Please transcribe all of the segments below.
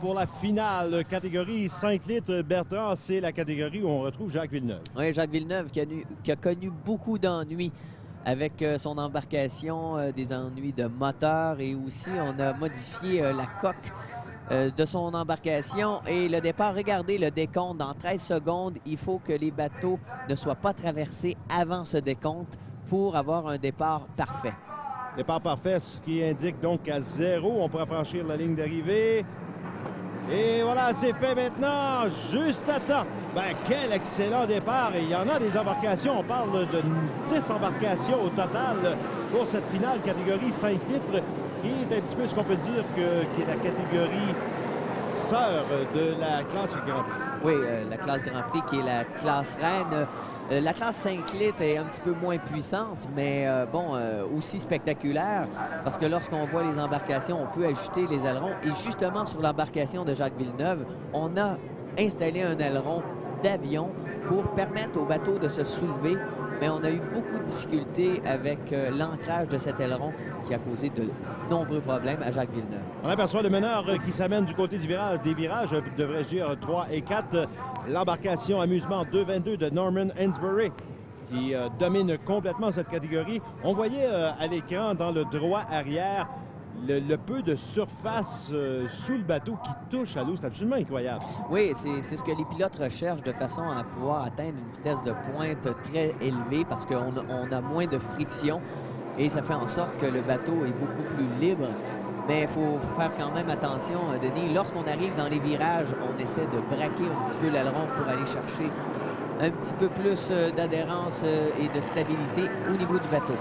Pour la finale, catégorie 5 litres, Bertrand, c'est la catégorie où on retrouve Jacques Villeneuve. Oui, Jacques Villeneuve qui a connu beaucoup d'ennuis avec son embarcation, des ennuis de moteur et aussi on a modifié la coque de son embarcation et le départ, regardez le décompte dans 13 secondes. Il faut que les bateaux ne soient pas traversés avant ce décompte pour avoir un départ parfait. Départ parfait, ce qui indique donc à 0, on pourra franchir la ligne d'arrivée. Et voilà, c'est fait maintenant, juste à temps. Ben, quel excellent départ. Et il y en a des embarcations. On parle de 10 embarcations au total pour cette finale catégorie 5 litres, qui est un petit peu ce qu'on peut dire qui est la catégorie sœur de la classe Grand Prix. Oui, la classe Grand Prix qui est la classe reine. La classe 5 litres est un petit peu moins puissante, mais aussi spectaculaire, parce que lorsqu'on voit les embarcations, on peut ajuster les ailerons. Et justement, sur l'embarcation de Jacques Villeneuve, on a installé un aileron d'avion pour permettre au bateau de se soulever, mais on a eu beaucoup de difficultés avec l'ancrage de cet aileron qui a causé de nombreux problèmes à Jacques Villeneuve. On aperçoit le meneur qui s'amène du côté du virage, des virages, devrais-je dire 3 et 4. L'embarcation Amusement 222 de Norman Ainsbury qui domine complètement cette catégorie. On voyait à l'écran dans le droit arrière le peu de surface sous le bateau qui touche à l'eau. C'est absolument incroyable. Oui, c'est ce que les pilotes recherchent de façon à pouvoir atteindre une vitesse de pointe très élevée parce qu'on a moins de friction et ça fait en sorte que le bateau est beaucoup plus libre. Mais il faut faire quand même attention, Denis. Lorsqu'on arrive dans les virages, on essaie de braquer un petit peu l'aileron pour aller chercher un petit peu plus d'adhérence et de stabilité au niveau du bateau.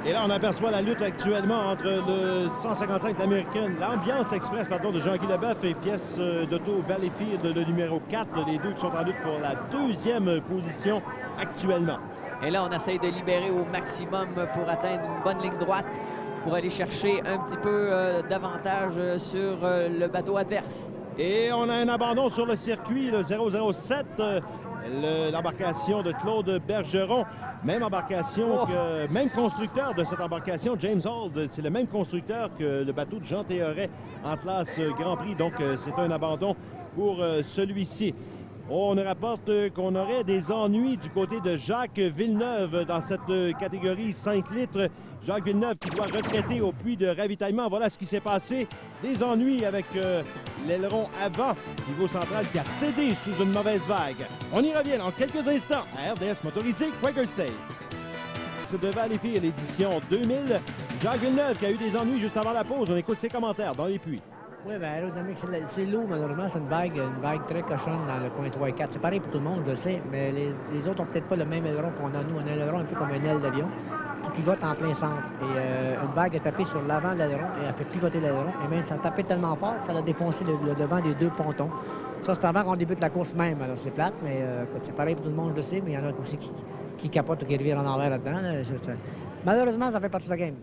Et là, on aperçoit la lutte actuellement entre le 155 American, l'Ambiance Express, de Jean-Guy Leboeuf et pièce d'auto Valleyfield, le numéro 4. Les deux qui sont en lutte pour la deuxième position actuellement. Et là, on essaye de libérer au maximum pour atteindre une bonne ligne droite pour aller chercher un petit peu d'avantage sur le bateau adverse. Et on a un abandon sur le circuit, le 007, l'embarcation de Claude Bergeron. Même embarcation, même constructeur de cette embarcation, James Hall. C'est le même constructeur que le bateau de Jean Théoret en classe Grand Prix. Donc, c'est un abandon pour celui-ci. On nous rapporte qu'on aurait des ennuis du côté de Jacques Villeneuve dans cette catégorie 5 litres. Jacques Villeneuve qui doit retraiter au puits de ravitaillement. Voilà ce qui s'est passé. Des ennuis avec l'aileron avant, niveau central qui a cédé sous une mauvaise vague. On y revient dans quelques instants à RDS Motorisé Quaker State. C'est de Valleyfield, l'édition 2000. Jacques Villeneuve qui a eu des ennuis juste avant la pause. On écoute ses commentaires dans les puits. Oui, bien, aérodynamique, c'est l'eau, malheureusement. C'est une vague très cochonne dans le coin 3 et 4. C'est pareil pour tout le monde, je le sais, mais les autres n'ont peut-être pas le même aileron qu'on a, nous. On a un aileron un peu comme une aile d'avion qui pivote en plein centre. Et une vague est tapée sur l'avant de l'aileron et a fait pivoter l'aileron. Et même, ça a tapé tellement fort que ça a défoncé le devant des deux pontons. Ça, c'est avant qu'on débute la course même. Alors, c'est plate, mais c'est pareil pour tout le monde, je le sais, mais il y en a aussi qui capotent ou qui revirent en envers là-dedans. Malheureusement, ça fait partie de la game.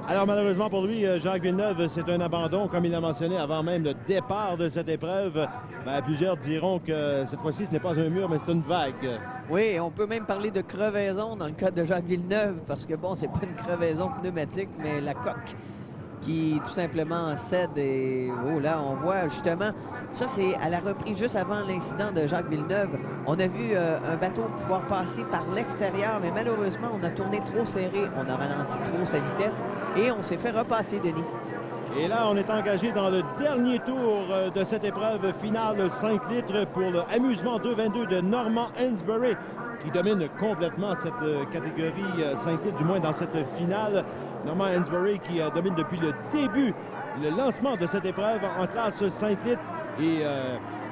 Alors, malheureusement pour lui, Jacques Villeneuve, c'est un abandon, comme il l'a mentionné avant même le départ de cette épreuve. Ben, plusieurs diront que cette fois-ci, ce n'est pas un mur, mais c'est une vague. Oui, on peut même parler de crevaison dans le cas de Jacques Villeneuve, parce que bon, c'est pas une crevaison pneumatique, mais la coque qui tout simplement cède. Et oh là, on voit justement, ça c'est à la reprise juste avant l'incident de Jacques Villeneuve. On a vu un bateau pouvoir passer par l'extérieur, mais malheureusement, on a tourné trop serré, on a ralenti trop sa vitesse et on s'est fait repasser, Denis. Et là, on est engagé dans le dernier tour de cette épreuve finale 5 litres pour le Amusement 222 de Norman Ainsbury qui domine complètement cette catégorie 5 litres, du moins dans cette finale. Norman Ainsbury qui domine depuis le début le lancement de cette épreuve en classe 5 litres et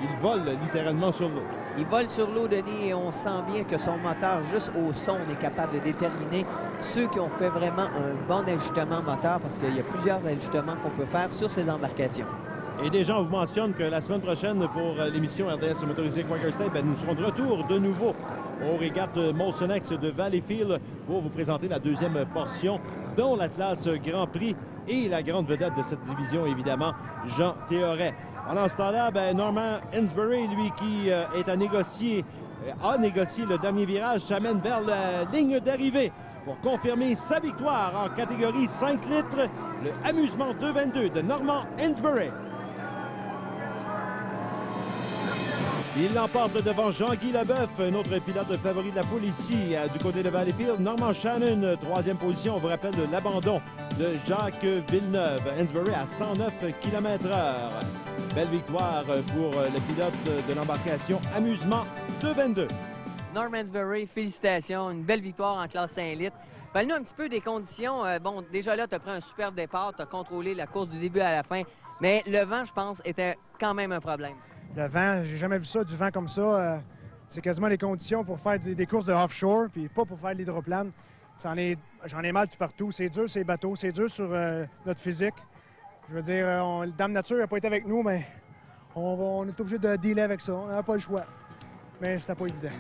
il vole littéralement sur l'eau. Il vole sur l'eau, Denis, et on sent bien que son moteur, juste au son, est capable de déterminer ceux qui ont fait vraiment un bon ajustement moteur parce qu'il y a plusieurs ajustements qu'on peut faire sur ces embarcations. Et déjà, on vous mentionne que la semaine prochaine, pour l'émission RDS Motorisé Quaker State, nous serons de retour de nouveau aux régates Molsonex de Valleyfield pour vous présenter la deuxième portion, dont la classe Grand Prix et la grande vedette de cette division, évidemment, Jean Théoret. Pendant ce temps-là, Norman Ainsbury, lui, qui a négocié le dernier virage, s'amène vers la ligne d'arrivée pour confirmer sa victoire en catégorie 5 litres, le Amusement 222 de Norman Ainsbury. Il l'emporte devant Jean-Guy Leboeuf, un autre pilote favori de la foule ici, du côté de Valleyfield. Norman Shannon, troisième position. On vous rappelle de l'abandon de Jacques Villeneuve. Hansbury à 109 km/h. Belle victoire pour le pilote de l'embarcation Amusement 222. Norman Hansbury, félicitations. Une belle victoire en classe 5 litres. Parle-nous un petit peu des conditions. Bon, déjà là, tu as pris un super départ, tu as contrôlé la course du début à la fin, mais le vent, je pense, était quand même un problème. Le vent, j'ai jamais vu ça, du vent comme ça. C'est quasiment les conditions pour faire des courses de offshore, puis pas pour faire de l'hydroplane. J'en ai mal tout partout. C'est dur, ces bateaux. C'est dur sur notre physique. Je veux dire, Dame Nature n'a pas été avec nous, mais on est obligé de dealer avec ça. On n'avait pas le choix. Mais c'était pas évident.